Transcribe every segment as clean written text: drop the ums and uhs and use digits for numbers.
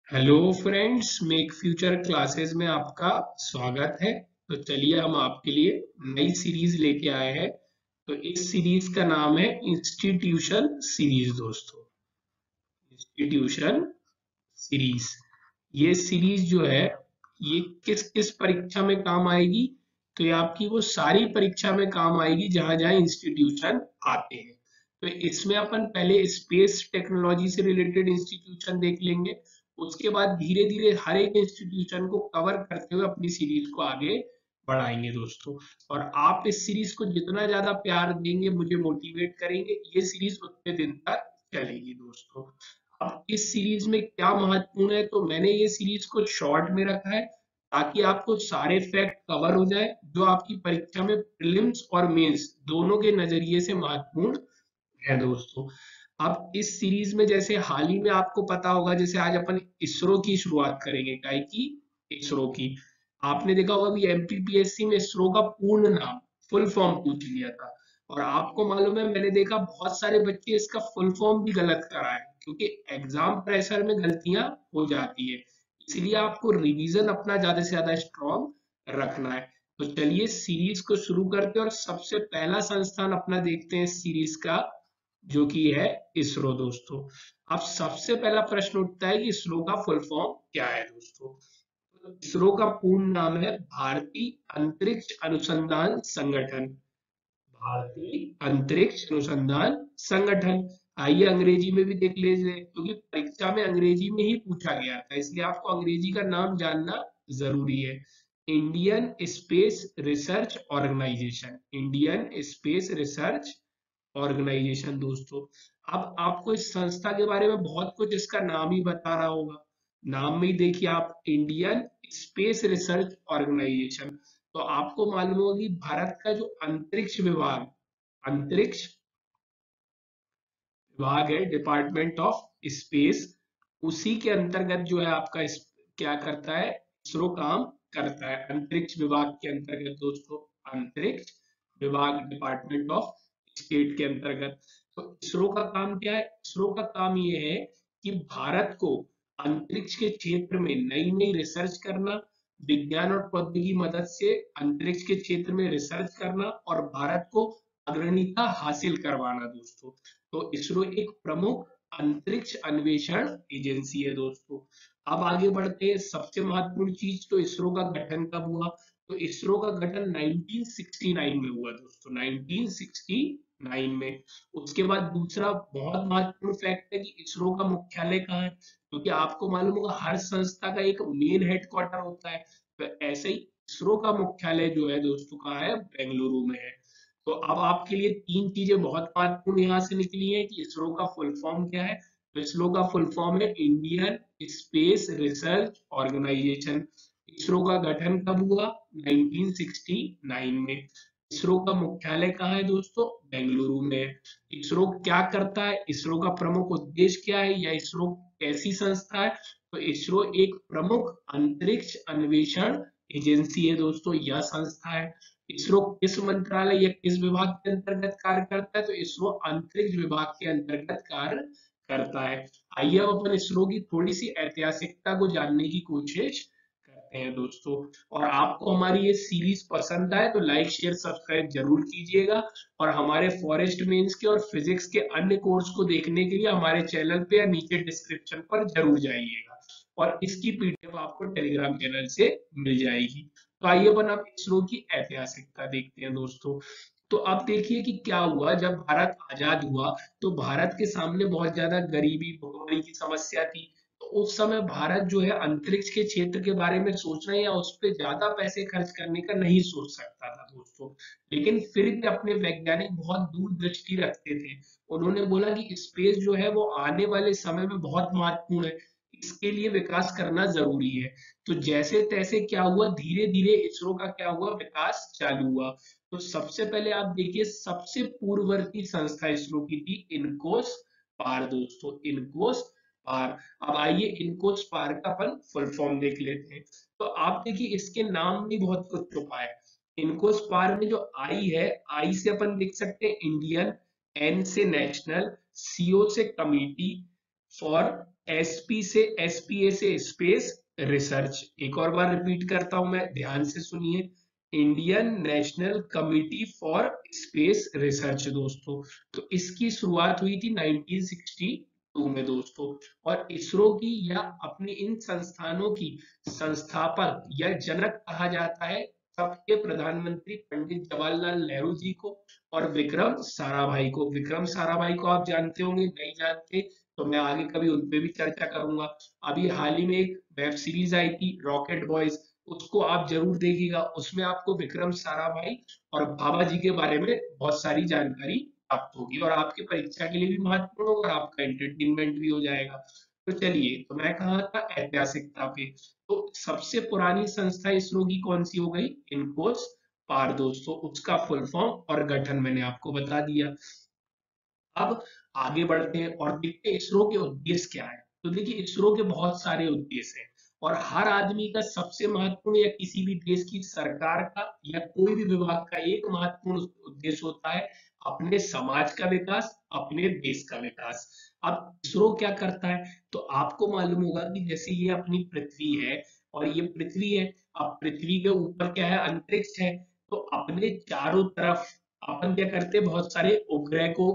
Hello friends, make future classes में आपका स्वागत है। तो चलिए हम आपके लिए नई सीरीज लेके आए हैं। तो इस सीरीज का नाम है इंस्टीट्यूशन सीरीज दोस्तों। इंस्टीट्यूशन सीरीज, ये सीरीज जो है ये किस किस परीक्षा में काम आएगी? तो ये आपकी वो सारी परीक्षा में काम आएगी जहां जहां इंस्टीट्यूशन आते हैं। तो इसमें अपन पहले स्पेस टेक्नोलॉजी से रिलेटेड इंस्टीट्यूशन देख लेंगे। उसके बाद धीरे धीरे हर एक इंस्टीट्यूशन को कवर करते हुए अपनी सीरीज को आगे बढ़ाएंगे दोस्तों। और आप इस सीरीज को जितना ज्यादा प्यार देंगे, मुझे मोटिवेट करेंगे, ये सीरीज उतने दिन तक चलेगी दोस्तों। अब इस सीरीज में क्या महत्वपूर्ण है, तो मैंने ये सीरीज को शॉर्ट में रखा है ताकि आपको सारे फैक्ट कवर हो जाए जो आपकी परीक्षा में प्रीलिम्स और मेंस दोनों के नजरिए से महत्वपूर्ण है दोस्तों। अब इस सीरीज में जैसे हाल ही में आपको पता होगा, जैसे आज अपन इसरो की शुरुआत करेंगे। काय की? इसरो की। आपने देखा होगा कि एमपीपीएससी में इसरो का पूर्ण नाम, फुल फॉर्म पूछ लिया था। और आपको मालूम है, मैंने देखा बहुत सारे बच्चे इसका फुल फॉर्म भी गलत कराए, क्योंकि एग्जाम प्रेशर में गलतियां हो जाती है। इसलिए आपको रिवीजन अपना ज्यादा से ज्यादा स्ट्रॉन्ग रखना है। तो चलिए सीरीज को शुरू करते हैं और सबसे पहला संस्थान अपना देखते हैं इस सीरीज का, जो कि है इसरो दोस्तों। अब सबसे पहला प्रश्न उठता है कि इसरो का फुल फॉर्म क्या है दोस्तों। तो इसरो का पूर्ण नाम है भारतीय अंतरिक्ष अनुसंधान संगठन। भारतीय अंतरिक्ष अनुसंधान संगठन। आइए अंग्रेजी में भी देख लीजिए, क्योंकि परीक्षा में अंग्रेजी में ही पूछा गया था, इसलिए आपको अंग्रेजी का नाम जानना जरूरी है। Indian space research organisation. Indian space research organisation दोस्तों। अब आपको इस संस्था के बारे में बहुत कुछ इसका नाम ही बता रहा होगा। नाम में ही देखिए आप, इंडियन स्पेस रिसर्च ऑर्गेनाइजेशन। तो आपको मालूम होगा कि भारत का जो अंतरिक्ष विभाग, अंतरिक्ष विभाग है, डिपार्टमेंट ऑफ स्पेस, उसी के अंतर्गत जो है आपका क्या करता है, इसरो काम करता है। अंतरिक्ष विभाग के अंतर्गत दोस्तों, अंतरिक्ष विभाग, डिपार्टमेंट ऑफ स्टेट के अंतर्गत। तो इसरो का काम क्या है? इसरो का काम ये है कि भारत को अंतरिक्ष के क्षेत्र में नई नई रिसर्च करना, विज्ञान और प्रौद्योगिकी मदद से अंतरिक्ष के क्षेत्र में रिसर्च करना और भारत को अग्रणीयता हासिल करवाना दोस्तों। तो इसरो एक प्रमुख अंतरिक्ष अन्वेषण एजेंसी है दोस्तों। अब आगे बढ़ते हैं, सबसे महत्वपूर्ण चीज, तो इसरो का गठन कब हुआ? तो इसरो का गठन 1969 में हुआ दोस्तों, 1969 में। उसके बाद दूसरा बहुत महत्वपूर्ण फैक्ट है कि इसरो का मुख्यालय कहाँ है, क्योंकि आपको मालूम होगा हर संस्था का एक मेन हेडक्वार्टर होता है। तो ऐसे ही इसरो का मुख्यालय जो है दोस्तों कहाँ है? बेंगलुरु में है। तो अब आपके लिए तीन चीजें बहुत महत्वपूर्ण यहाँ से निकली है कि इसरो का फुल फॉर्म क्या है। तो इसरो का फुल फॉर्म है Indian space research organisation. ISRO का गठन कब हुआ? 1969 में। इसरो का मुख्यालय कहाँ है दोस्तों? बेंगलुरु में है। इसरो क्या करता है, इसरो का प्रमुख उद्देश्य क्या है, या इसरो कैसी संस्था है? तो इसरो एक प्रमुख अंतरिक्ष अन्वेषण एजेंसी है दोस्तों, यह संस्था है। इसरो किस मंत्रालय या किस विभाग के अंतर्गत कार्य करता है? तो इसरो अंतरिक्ष विभाग के अंतर्गत कार्य करता है। आइए अब अपन इसरो की थोड़ी सी ऐतिहासिकता को जानने की कोशिश करते हैं दोस्तों। और आपको हमारी ये सीरीज पसंद आए तो लाइक शेयर सब्सक्राइब जरूर कीजिएगा। और हमारे फॉरेस्ट मेंस के और फिजिक्स के अन्य कोर्स को देखने के लिए हमारे चैनल पे या नीचे डिस्क्रिप्शन पर जरूर जाइएगा। और इसकी पीडीएफ आपको टेलीग्राम चैनल से मिल जाएगी। तो आइए अपन अब इसरो की ऐतिहासिकता देखते हैं दोस्तों। तो अब देखिए कि क्या हुआ जब भारत आजाद हुआ। तो भारत के सामने बहुत ज्यादा गरीबी, भुखमरी की समस्या थी। तो उस समय भारत जो है अंतरिक्ष के क्षेत्र के बारे में सोचना या उस पर ज्यादा पैसे खर्च करने का नहीं सोच सकता था दोस्तों। लेकिन फिर भी अपने वैज्ञानिक बहुत दूरदृष्टि रखते थे। उन्होंने बोला कि स्पेस जो है वो आने वाले समय में बहुत महत्वपूर्ण है, इसके लिए विकास करना जरूरी है। तो जैसे तैसे क्या हुआ, धीरे धीरे इसरो का क्या हुआ, विकास चालू हुआ। तो सबसे पहले आप देखिए, सबसे पूर्ववर्ती संस्था इसरो की थी इनकोस पार दोस्तों, इनकोस पार। अब आइए इनकोस पार का अपन फुल फॉर्म देख लेते हैं। तो आप देखिए इसके नाम में बहुत कुछ छुपा है। इनकोस पार में जो आई है, आई से अपन देख सकते हैं इंडियन, एन से नेशनल, सीओ से कमिटी फॉर एसपी से एसपीए से स्पेस रिसर्च। एक और बार रिपीट करता हूं मैं, ध्यान से सुनिए, Indian national committee for space research दोस्तों। तो इसकी शुरुआत हुई थी 1962 में दोस्तों। और इसरो की या अपने इन संस्थानों की संस्थापक या जनक कहा जाता है सबके प्रधानमंत्री पंडित जवाहरलाल नेहरू जी को और विक्रम साराभाई को। विक्रम साराभाई को आप जानते होंगे, नहीं जानते तो मैं आगे कभी उन पे भी चर्चा करूंगा। अभी हाल ही में एक वेब सीरीज आई थी रॉकेट बॉयज, उसको आप जरूर देखिएगा, उसमें आपको विक्रम साराभाई और बाबा जी के बारे में बहुत सारी जानकारी प्राप्त होगी और आपकी परीक्षा के लिए भी महत्वपूर्ण होगा और आपका एंटरटेनमेंट भी हो जाएगा। तो चलिए, तो मैं कहा था ऐतिहासिकता पे। तो सबसे पुरानी संस्था इसरो की कौन सी हो गई? इनकोस पार दोस्तों, उसका फुल फॉर्म और गठन मैंने आपको बता दिया। अब आगे बढ़ते हैं और देखते हैं इसरो के उद्देश्य क्या है। तो देखिए, इसरो के बहुत सारे उद्देश्य हैं और हर आदमी का सबसे महत्वपूर्ण या किसी भी देश की सरकार का या कोई भी विभाग का एक महत्वपूर्ण उद्देश्य होता है अपने समाज का विकास, अपने देश का विकास। अब इसरो क्या करता है? तो आपको मालूम होगा कि जैसे ये अपनी पृथ्वी है और ये पृथ्वी है, अब पृथ्वी के ऊपर क्या है? अंतरिक्ष है। तो अपने चारों तरफ अपन क्या करते हैं? बहुत सारे उपग्रह को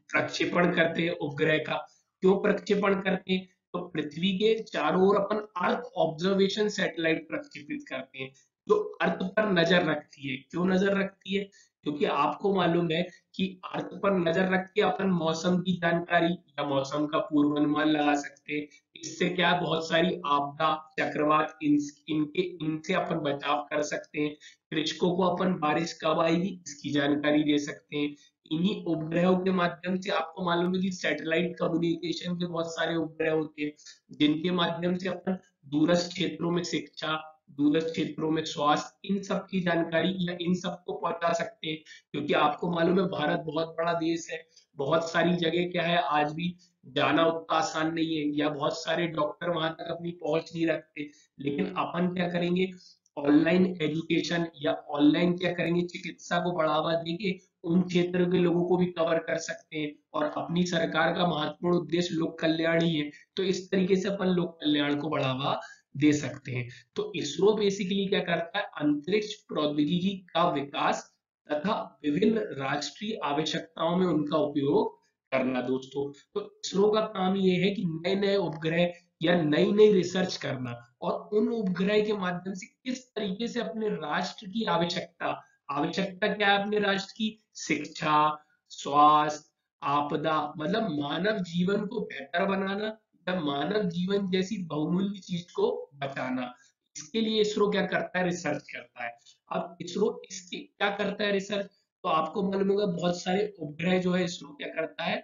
प्रक्षेपण करते हैं। उपग्रह का क्यों प्रक्षेपण करते हैं? तो पृथ्वी के चारों ओर अपन अर्थ ऑब्जर्वेशन सैटेलाइट प्रक्षेपित करते हैं जो अर्थ पर नजर रखती है। क्यों नजर रखती है? क्योंकि आपको मालूम है कि अर्थ पर नजर रख के अपन मौसम की जानकारी या मौसम का पूर्वानुमान लगा सकते हैं। इससे क्या, बहुत सारी आपदा, चक्रवात, इनसे अपन बचाव कर सकते हैं। कृषकों को अपन बारिश कब आएगी इसकी जानकारी दे सकते हैं। इन्हीं उपग्रहों के माध्यम से आपको मालूम है कि सैटेलाइट कम्युनिकेशन के बहुत सारे उपग्रह होते हैं जिनके माध्यम से अपन दूरस्थ क्षेत्रों में शिक्षा, दूरस्थ क्षेत्रों में स्वास्थ्य, इन सब की जानकारी या इन सब को पहुंचा सकते हैं। क्योंकि आपको मालूम है भारत बहुत बड़ा देश है, बहुत सारी जगह क्या है आज भी जाना उतना आसान नहीं है या बहुत सारे डॉक्टर वहां तक अपनी पहुंच नहीं रखते। लेकिन अपन क्या करेंगे? ऑनलाइन एजुकेशन या ऑनलाइन क्या करेंगे? चिकित्सा को बढ़ावा देंगे, उन क्षेत्र के लोगों को भी कवर कर सकते हैं। और अपनी सरकार का महत्वपूर्ण उद्देश्य लोक कल्याण ही है, तो इस तरीके से अपन लोक कल्याण को बढ़ावा दे सकते हैं। तो इसरो बेसिकली क्या करता है? अंतरिक्ष प्रौद्योगिकी का विकास तथा विभिन्न राष्ट्रीय आवश्यकताओं में उनका उपयोग करना दोस्तों। तो इसरो का काम ये है कि नए नए उपग्रह या नई नई रिसर्च करना और उन उपग्रह के माध्यम से किस तरीके से अपने राष्ट्र की आवश्यकता, आवश्यकता क्या है अपने राष्ट्र की? शिक्षा, स्वास्थ्य, आपदा, मतलब मानव जीवन को बेहतर बनाना या मानव जीवन जैसी बहुमूल्य चीज को बचाना। इसके लिए इसरो क्या करता है? रिसर्च करता है। अब इसरो इसके क्या करता है? रिसर्च। तो आपको मालूम होगा बहुत सारे उपग्रह जो है इसरो क्या करता है?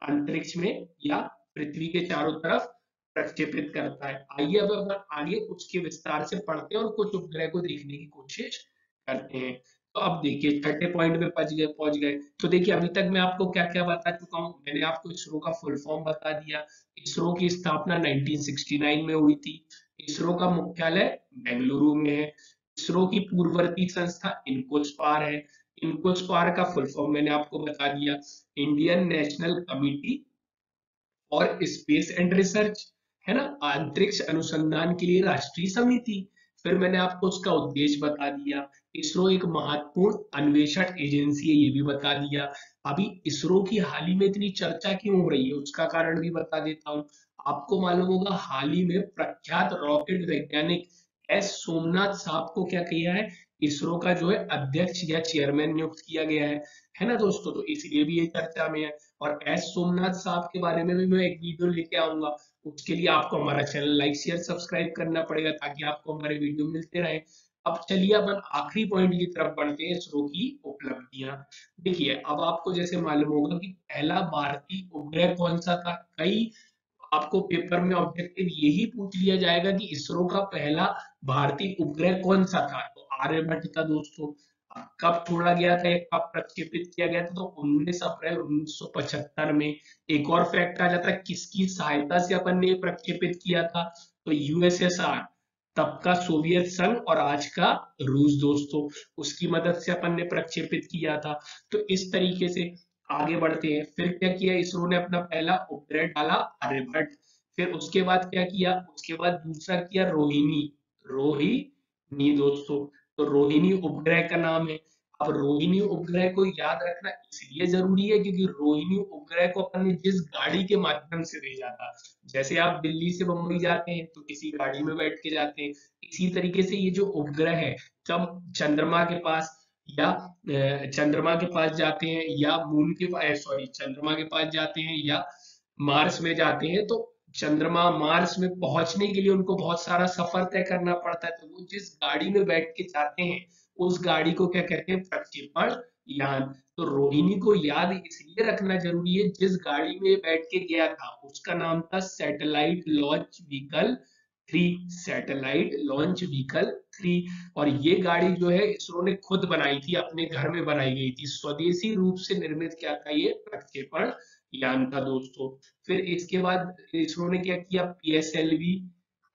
अंतरिक्ष में या पृथ्वी के चारों तरफ प्रक्षेपित करता है। आइए अब अपन आगे उसके विस्तार से पढ़ते हैं और कुछ उपग्रह को देखने की कोशिश करते हैं। तो अब देखिए, छठे पॉइंट पे पहुंच गए। तो देखिए, अभी तक मैं आपको क्या क्या बता चुका हूँ। मैंने आपको इसरो का फुल फॉर्म बता दिया। इसरो की स्थापना 1969 में हुई थी। इसरो का मुख्यालय बेंगलुरु में है। इसरो की पूर्ववर्ती संस्था इनकोस्पार है। इनकोस्पार का फुल फॉर्म मैंने आपको बता दिया, इंडियन नेशनल कमिटी और स्पेस एंड रिसर्च, है ना, अंतरिक्ष अनुसंधान के लिए राष्ट्रीय समिति। फिर मैंने आपको उसका उद्देश्य बता दिया। इसरो एक महत्वपूर्ण अन्वेषण एजेंसी है, ये भी बता दिया। अभी इसरो की हाल ही में इतनी चर्चा क्यों हो रही है उसका कारण भी बता देता हूँ। आपको मालूम होगा हाल ही में प्रख्यात रॉकेट वैज्ञानिक एस सोमनाथ साहब को क्या किया है? इसरो का जो है अध्यक्ष या चेयरमैन नियुक्त किया गया है ना दोस्तों। तो इसलिए भी ये चर्चा में है। और एस सोमनाथ साहब के बारे में भी मैं एक वीडियो लेके आऊंगा। उसके लिए आपको हमारा चैनल लाइक शेयर सब्सक्राइब करना पड़ेगा ताकि आपको हमारे वीडियो मिलते रहे। अब चलिए अपन आखिरी पॉइंट की तरफ बढ़ते हैं, इसरो की उपलब्धियां। देखिए, अब आपको जैसे मालूम होगा कि पहला भारतीय उपग्रह कौन सा था। कई आपको पेपर में ऑब्जेक्टिव यही पूछ लिया जाएगा कि इसरो का पहला भारतीय उपग्रह कौन सा था। तो आर्यभट्ट था दोस्तों। कब छोड़ा गया था या कब प्रक्षेपित किया गया था? तो 19 अप्रैल 1975 में। एक और फैक्ट आ जाता है किसकी सहायता से अपन ने प्रक्षेपित किया था? तो यूएसएसआर, तब का सोवियत संघ और आज का रूस दोस्तों, उसकी मदद से अपन ने प्रक्षेपित किया था। तो इस तरीके से आगे बढ़ते हैं। फिर क्या किया इसरो ने? अपना पहला उपग्रह डाला आर्यभट्ट। फिर उसके बाद क्या किया, उसके बाद दूसरा किया रोहिणी। रोहिणी दोस्तों, तो रोहिणी उपग्रह का नाम है। अब रोहिणी उपग्रह को याद रखना इसलिए जरूरी है क्योंकि रोहिणी उपग्रह को अपन ने जिस गाड़ी के माध्यम से भेजा था, जैसे आप दिल्ली से मुंबई जाते हैं तो किसी गाड़ी में बैठ के जाते हैं, इसी तरीके से ये जो उपग्रह है, जब चंद्रमा के पास या चंद्रमा के पास जाते हैं या मून के पास, सॉरी, चंद्रमा के पास जाते हैं या मार्स में जाते हैं, तो चंद्रमा मार्स में पहुंचने के लिए उनको बहुत सारा सफर तय करना पड़ता है, तो वो जिस गाड़ी में बैठ के जाते हैं उस गाड़ी को क्या कहते हैं, प्रक्षेपण यान। तो रोहिणी को याद इसलिए रखना जरूरी है, जिस गाड़ी में बैठ के गया था उसका नाम था satellite launch vehicle 3, satellite launch vehicle 3। और ये गाड़ी जो है इसरो ने खुद बनाई थी, अपने घर में बनाई गई थी, स्वदेशी रूप से निर्मित क्या था, ये प्रक्षेपण यान था दोस्तों। फिर इसके बाद इसरो ने क्या किया, PSLV,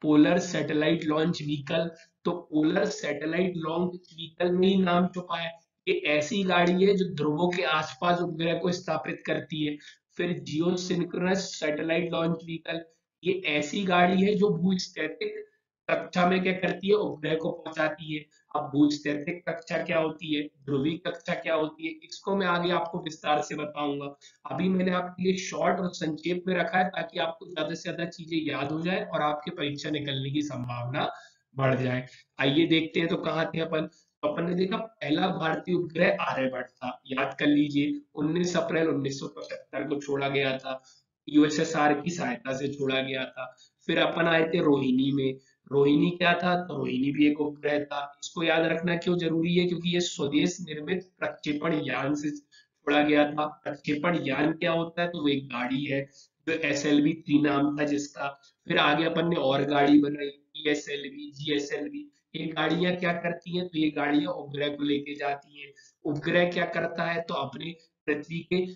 polar satellite launch vehicle. तो पोलर सैटेलाइट लॉन्च व्हीकल में ही नाम छुपा है, ये ऐसी गाड़ी है जो ध्रुवों के आसपास उपग्रह को स्थापित करती है। फिर जियो सिंक्रोनस सैटेलाइट लॉन्च व्हीकल, ये ऐसी गाड़ी है जो भूस्थैतिक कक्षा में क्या करती है, उपग्रह को पहुंचाती है। अब भूस्थैतिक कक्षा क्या होती है, ध्रुवीय कक्षा क्या होती है, इसको मैं आगे आपको विस्तार से बताऊंगा। अभी मैंने आपके लिए शॉर्ट और संक्षेप में रखा है ताकि आपको ज्यादा से ज्यादा चीजें याद हो जाए और आपके परीक्षा निकलने की संभावना बढ़ जाए। आइए देखते हैं, तो कहाँ थे अपन, तो अपन ने देखा पहला भारतीय उपग्रह आर्यभट्ट था, याद कर लीजिए, 19 अप्रैल 1975 को छोड़ा गया था, यूएसएसआर की सहायता से छोड़ा गया था। फिर अपन आए थे रोहिणी में। रोहिणी क्या था, तो रोहिणी भी एक उपग्रह था। इसको याद रखना क्यों जरूरी है, क्योंकि ये स्वदेश निर्मित प्रक्षेपण यान से छोड़ा गया था। प्रक्षेपण यान क्या होता है, तो वो एक गाड़ी है जो SLV-3 नाम था जिसका। फिर आगे अपन ने और गाड़ी बनाई, PSLV, GSLV। ये गाड़ियां क्या करती हैं, तो ये गाड़ियां उपग्रह को लेके जाती हैं। उपग्रह क्या करता है, तो अपने पृथ्वी के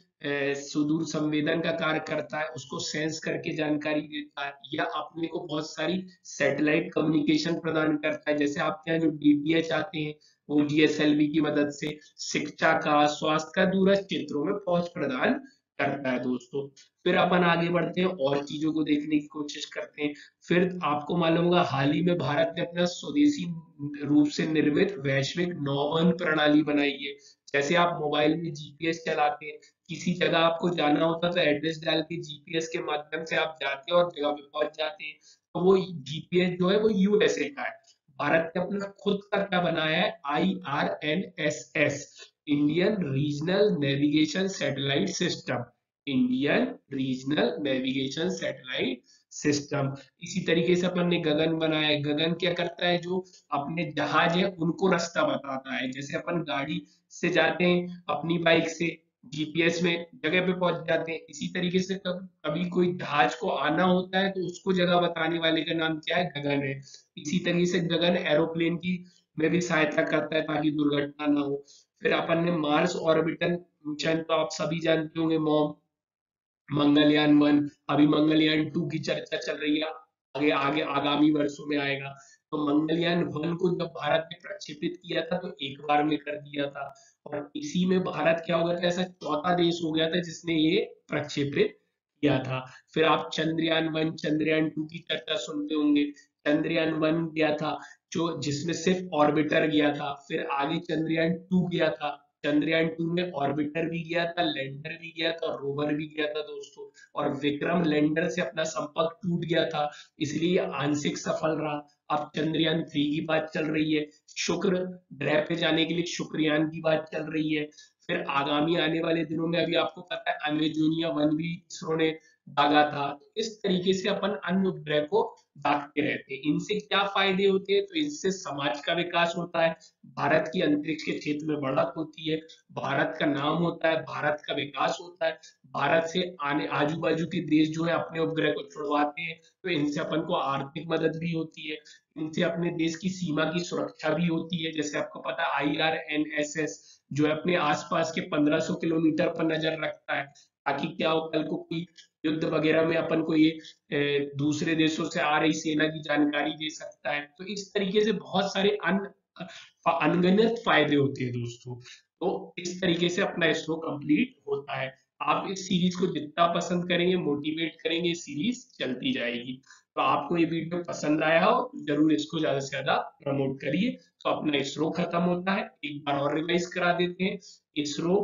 सुदूर संवेदन का कार्य करता है, उसको सेंस करके जानकारी देता है, या अपने को बहुत सारी सैटेलाइट कम्युनिकेशन प्रदान करता है। जैसे आपके यहाँ जो DTH आते हैं, वो GSLV की मदद से शिक्षा का, स्वास्थ्य का, दूरस्थ क्षेत्रों में पहुंच प्रदान करता है दोस्तों। फिर अपन आगे बढ़ते हैं और चीजों को देखने की कोशिश करते हैं। फिर आपको मालूम होगा हाल ही में भारत ने अपना स्वदेशी रूप से निर्मित वैश्विक नौवहन प्रणाली बनाई है। जैसे आप मोबाइल में GPS चलाते हैं, किसी जगह आपको जाना होता है तो एड्रेस डाल के GPS के माध्यम से आप जाते हैं और जगह पे पहुंच जाते हैं। तो वो GPS जो है वो USA का है। भारत ने अपना खुद का क्या बनाया है, IRNSS, Indian regional navigation satellite system. Indian regional navigation satellite system. इसी तरीके से अपन ने गगन बनाया है। गगन क्या करता है, जो अपने जहाज है उनको रास्ता बताता है। जैसे अपन गाड़ी से जाते हैं अपनी बाइक से, GPS में जगह पे पहुंच जाते हैं, इसी तरीके से कभी कोई जहाज को आना होता है तो उसको जगह बताने वाले का नाम क्या है, गगन है। इसी तरीके से गगन एरोप्लेन की में भी सहायता करता है ताकि दुर्घटना ना हो। फिर अपन ने मार्स ऑर्बिटर मिशन, तो आप सभी जानते होंगे, मॉम मंगलयान 1, अभी मंगलयान 2 की चर्चा चल रही है, आगे आगे आगामी वर्षों में आएगा। तो मंगलयान 1 को जब भारत ने प्रक्षेपित किया था तो एक बार में कर दिया था, और इसी में भारत क्या हो गया था, ऐसा चौथा देश हो गया था जिसने ये प्रक्षेपित किया था। फिर आप चंद्रयान 1, चंद्रयान 2 की चर्चा सुनते होंगे। चंद्रयान 1 गया था जो जिसमें सिर्फ ऑर्बिटर गया था, फिर आगे चंद्रयान 2 गया था। चंद्रयान 2 में ऑर्बिटर भी गया था, लैंडर भी गया था, रोवर भी गया था दोस्तों। और विक्रम लैंडर से अपना संपर्क टूट गया था, इसलिए आंशिक सफल रहा। अब चंद्रयान 3 की बात चल रही है, शुक्र ग्रह पे जाने के लिए शुक्रयान की बात चल रही है। फिर आगामी आने वाले दिनों में, अभी आपको पता है अमेजोनिया 1 भी इसरो ने दागा था। तो इस तरीके से अपन अन्य उपग्रह को दागते रहते हैं। इनसे क्या फायदे होते हैं, तो इनसे समाज का विकास होता है, भारत की अंतरिक्ष के क्षेत्र में बढ़त होती है, भारत का नाम होता है, भारत का विकास होता है, भारत से आने आजू बाजू के देश जो है अपने उपग्रह को छुड़वाते हैं, तो इनसे अपन को आर्थिक मदद भी होती है, इनसे अपने देश की सीमा की सुरक्षा भी होती है। जैसे आपको पता है IRNSS जो है अपने आसपास के 1500 किलोमीटर पर नजर रखता है, ताकि क्या हो, कल को कोई युद्ध वगैरह में अपन को ये दूसरे देशों से आ रही सेना की जानकारी दे सकता है। तो इस तरीके से बहुत सारे अनगिनत फायदे होते हैं दोस्तों। तो इस तरीके से अपना इसरो कंप्लीट होता है। आप इस सीरीज को जितना पसंद करेंगे, मोटिवेट करेंगे, सीरीज चलती जाएगी। तो आपको ये वीडियो पसंद आया हो तो जरूर इसको ज्यादा से ज्यादा प्रमोट करिए। तो अपना इसरो खत्म होता है, एक बार और रिवाइज करा देते हैं। इसरो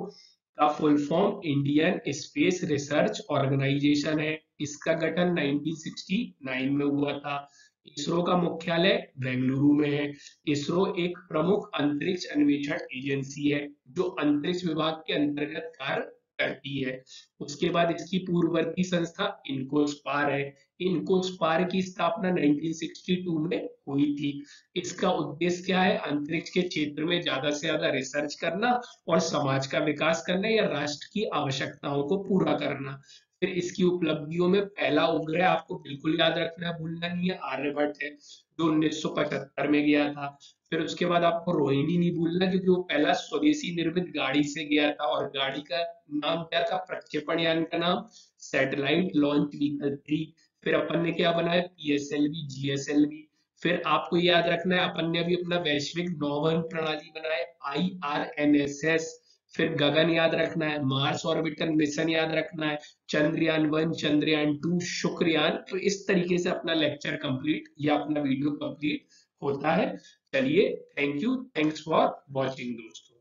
का full form Indian space research organisation है। इसका गठन 1969 में हुआ था। इसरो का मुख्यालय बेंगलुरु में है। इसरो एक प्रमुख अंतरिक्ष अन्वेषण एजेंसी है जो अंतरिक्ष विभाग के अंतर्गत कार्य करती है। उसके बाद इसकी पूर्ववर्ती संस्था इनकोस्पार है। इनकोस्पार की स्थापना 1962 में हुई थी। इसका उद्देश्य क्या है? अंतरिक्ष के क्षेत्र में ज्यादा से ज्यादा रिसर्च करना और समाज का विकास करना या राष्ट्र की आवश्यकताओं को पूरा करना। फिर इसकी उपलब्धियों में पहला उपग्रह आपको बिल्कुल याद रखना है, भूलना नहीं है, आर्यभट्ट है जो 1975 में गया था। फिर उसके बाद आपको रोहिणी नहीं भूलना क्योंकि वो पहला स्वदेशी निर्मित गाड़ी से गया था, और गाड़ी का नाम क्या था? प्रक्षेपण यान का नाम सैटेलाइट लॉन्च व्हीकल 3। फिर अपन ने क्या बनाया? PSLV, GSLV. फिर आपको याद रखना है अपन ने अभी अपना वैश्विक नौवहन प्रणाली बनाया आईआरएनएसएस। फिर गगन याद रखना है, मार्स ऑर्बिटर मिशन याद रखना है, चंद्रयान 1, चंद्रयान 2, शुक्रयान। तो इस तरीके से अपना लेक्चर कंप्लीट या अपना वीडियो कंप्लीट होता है। चलिए, thank you, thanks for watching दोस्तों।